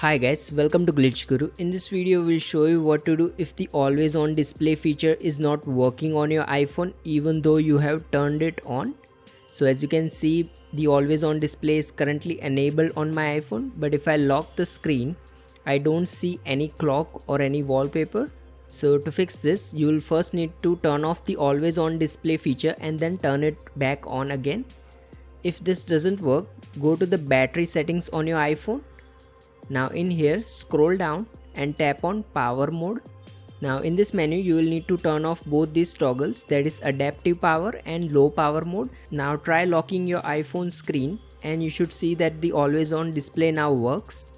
Hi guys, welcome to Glitch Guru. In this video we'll show you what to do if the always on display feature is not working on your iPhone even though you have turned it on. So as you can see, the always on display is currently enabled on my iPhone, but if I lock the screen, I don't see any clock or any wallpaper. So to fix this, you will first need to turn off the always on display feature and then turn it back on again. If this doesn't work, go to the battery settings on your iPhone. Now in here, scroll down and tap on power mode. Now in this menu you will need to turn off both these toggles, that is adaptive power and low power mode. Now try locking your iPhone screen and you should see that the always on display now works.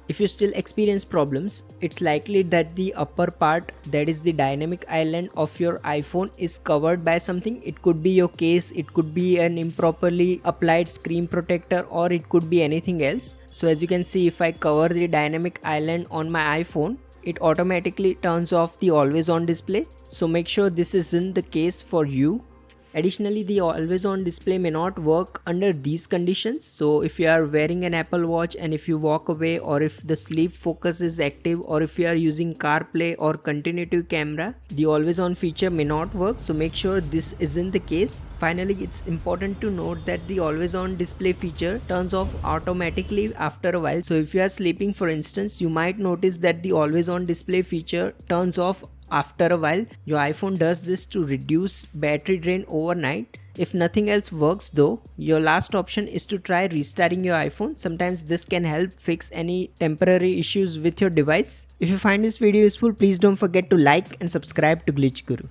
If you still experience problems, it's likely that the upper part, that is the dynamic island of your iPhone, is covered by something. It could be your case, it could be an improperly applied screen protector, or it could be anything else. So as you can see, if I cover the dynamic island on my iPhone, it automatically turns off the always on display. So make sure this isn't the case for you. Additionally, the always on display may not work under these conditions. So if you are wearing an Apple Watch and if you walk away, or if the sleep focus is active, or if you are using CarPlay or continuity camera, the always on feature may not work. So make sure this isn't the case. Finally, it's important to note that the always on display feature turns off automatically after a while. So if you are sleeping, for instance, you might notice that the always on display feature turns off after a while. Your iPhone does this to reduce battery drain overnight. If nothing else works though, your last option is to try restarting your iPhone. Sometimes this can help fix any temporary issues with your device. If you find this video useful, please don't forget to like and subscribe to Glitch Guru.